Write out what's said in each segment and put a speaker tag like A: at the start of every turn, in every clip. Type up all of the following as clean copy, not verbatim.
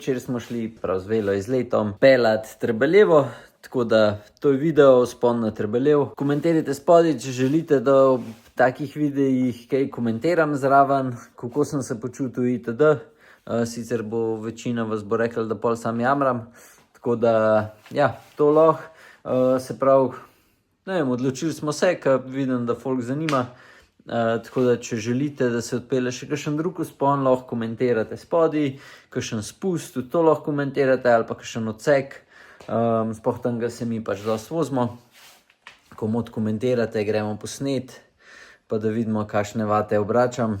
A: Včeraj smo šli prav z Velo izletom pelat Trebeljevo, tako da to je video vzpon na Trebeljev. Komentirajte spodaj, če želite, da v takih videih kaj komentiram zraven, kako sem se počutil itd. Sicer bo večina vas bo rekla, da pol sam jamram, tako da ja, to lahko. Se pravi, ne vem, odločili smo se, ker vidim, da folk zanima. Tako da, če želite, da se odpelje še kakšen drug vzpon, lahko komentirate spodaj, kakšen spust, tudi to lahko komentirate, ali pa kakšen odsek. Sploh tega se mi pač dosti vozimo. Komod komentirate, gremo posnet, pa da vidimo, kakšne vate obračam.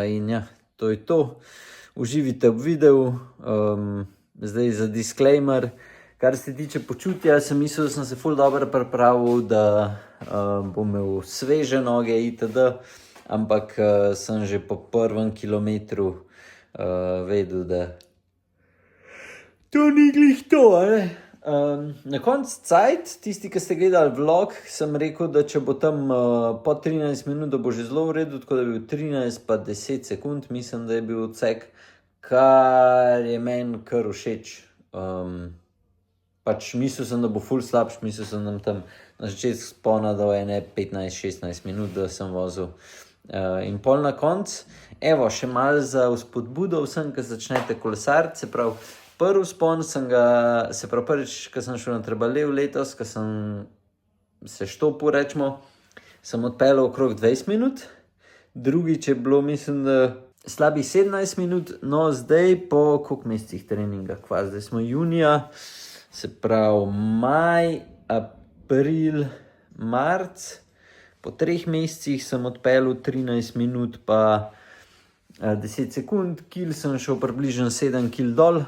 A: In ja, to je to. Uživite v videu. Zdaj za disclaimer. Kar se tiče počutja, sem mislil, da sem se ful dobro pripravil, da bom imel sveže noge itd. Ampak sem že po prvem kilometru vedel, da to ni glih to, ne? Na koncu cajt, tisti, ki ste gledali vlog, sem rekel, da če bo tam po 13 minut, da bo že zelo v redu, tako da je bil 13 pa 10 sekund, mislim, da je bil odsek, kar je meni kar všeč. Pač mislil sem, da bo ful slabš, mislil sem, da tam na začetku spona do 15-16 minut, da sem vozil. In pol na koncu, evo, še malo za vzpodbudo vsem, ki začnete kolesariti, se pravi, prvi spon sem ga, se pravi prvič, ko sem šel na Trebeljev letos, ko sem se štopil, rečemo, sem odpeljal okrog 20 minut, drugič je bilo, mislim, da slabih 17 minut, no zdaj po koliko mesecih treninga, kva, zdaj smo junija, se pravi maj, april, marc, po 3 mesecih sem odpeljal 13 minut pa 10 sekund, kil sem šel približno 7 kil dol,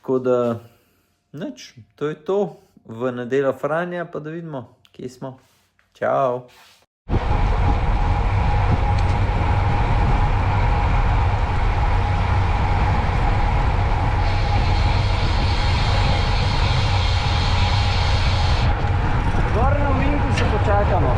A: tako da, nič, to je to, v nedeljo Franja, pa da vidimo, kje smo. Čau! Počakamo.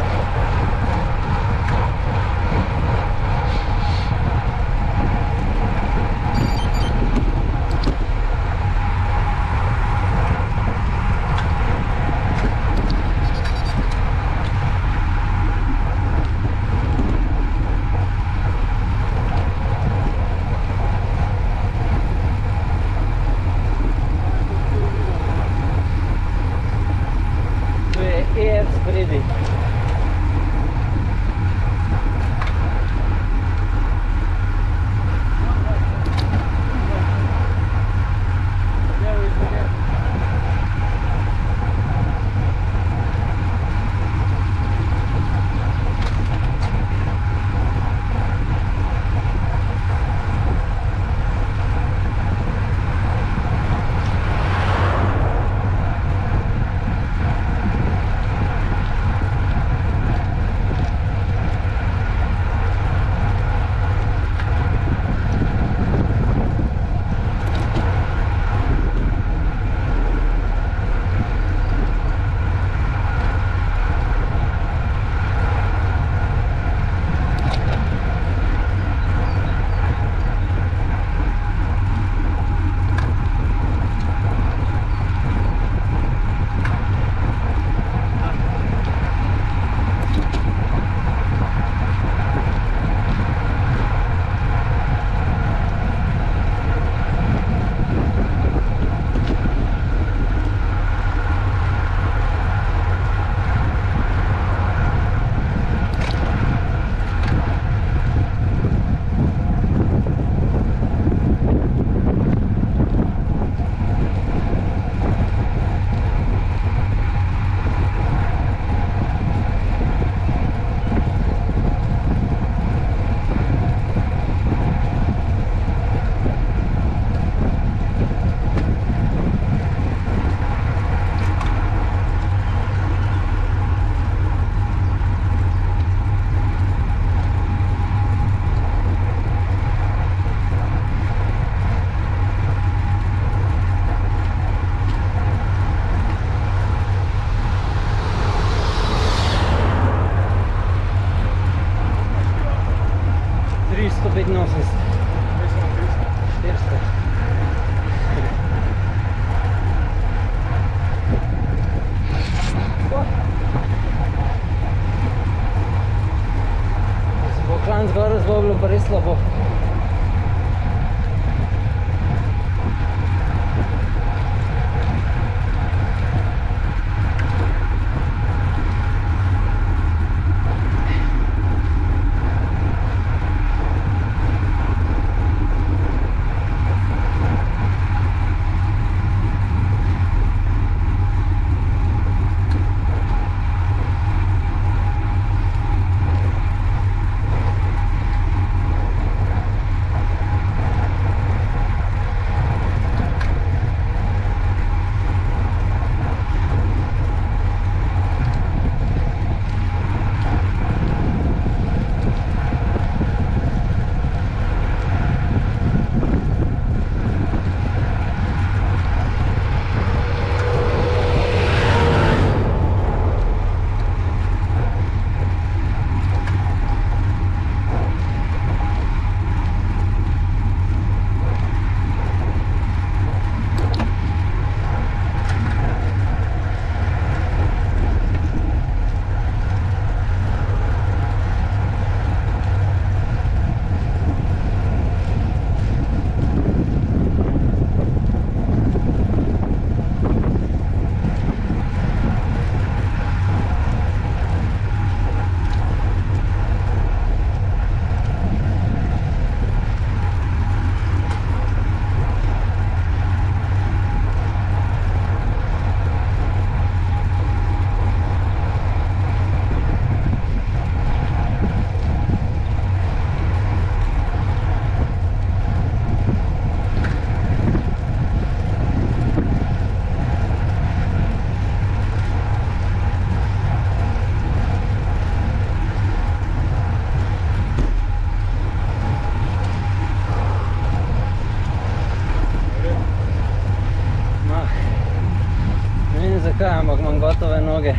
B: kaj, ampak imam gotove noge.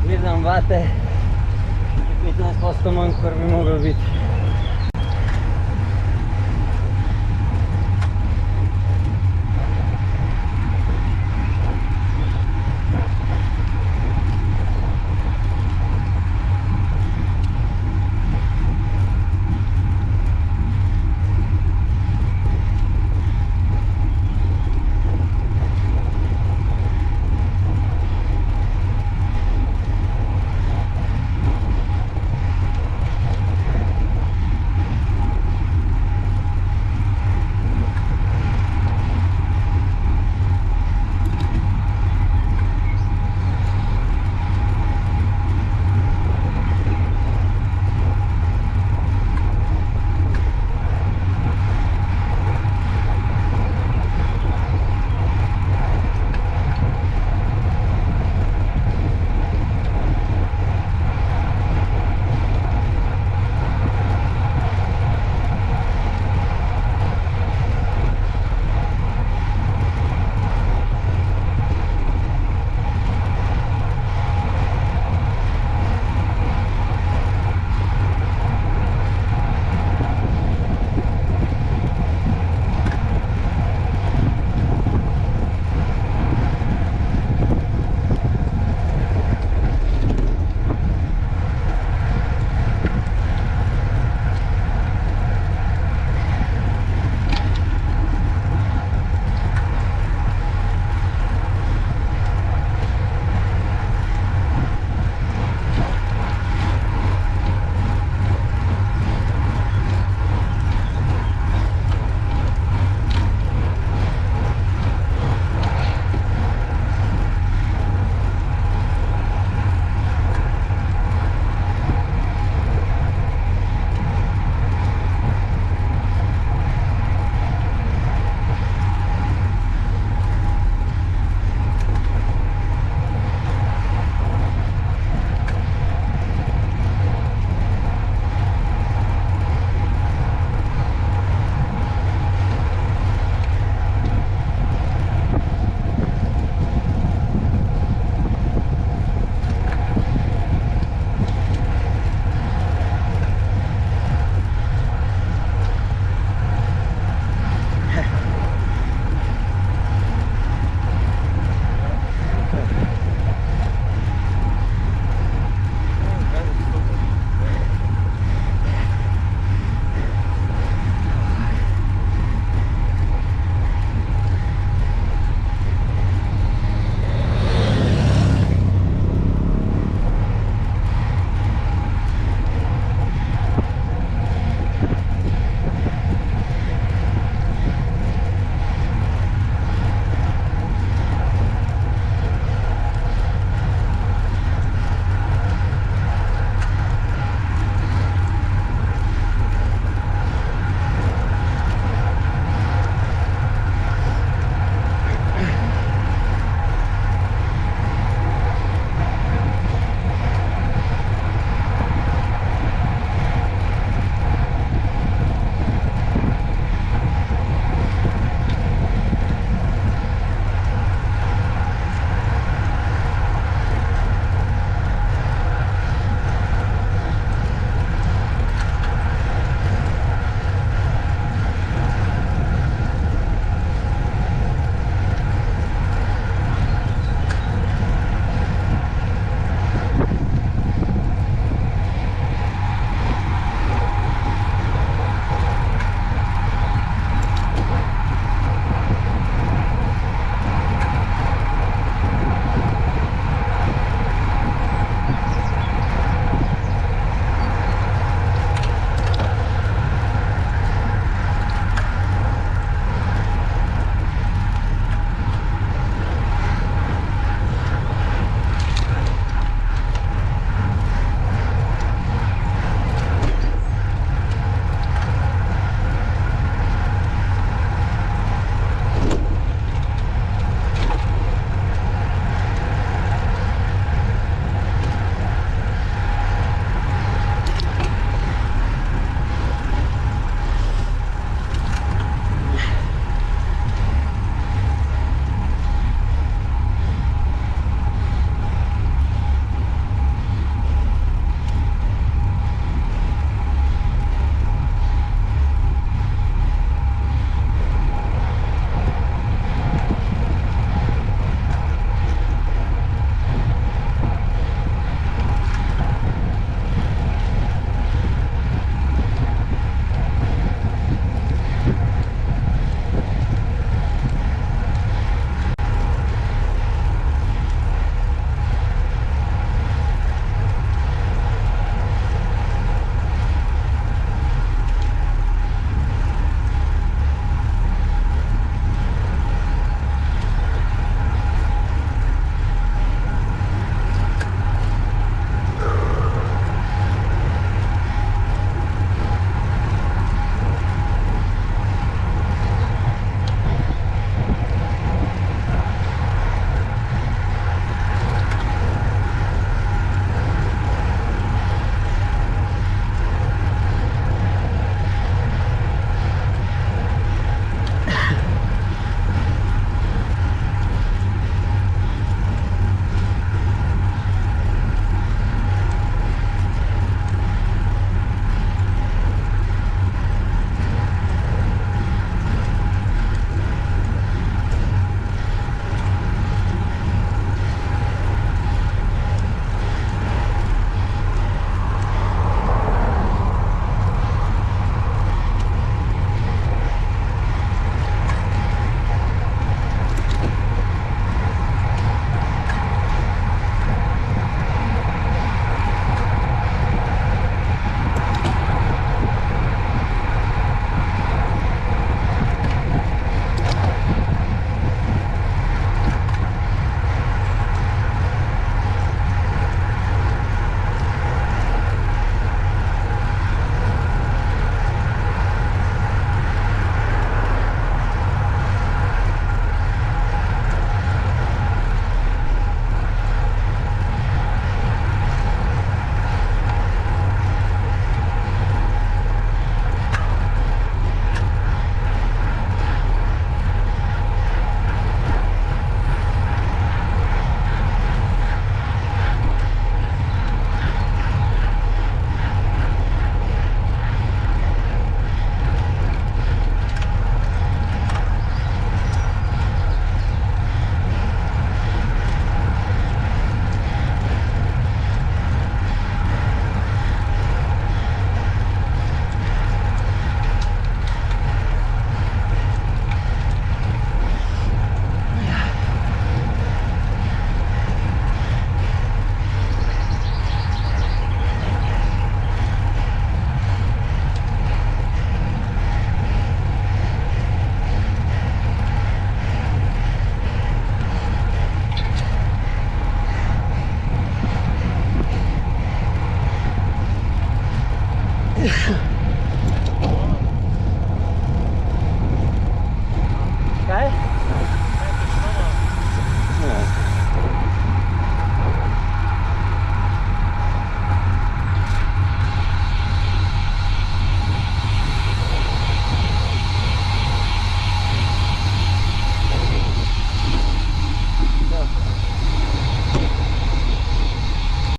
B: Gledam vate, 15% manj, kar bi mogel biti.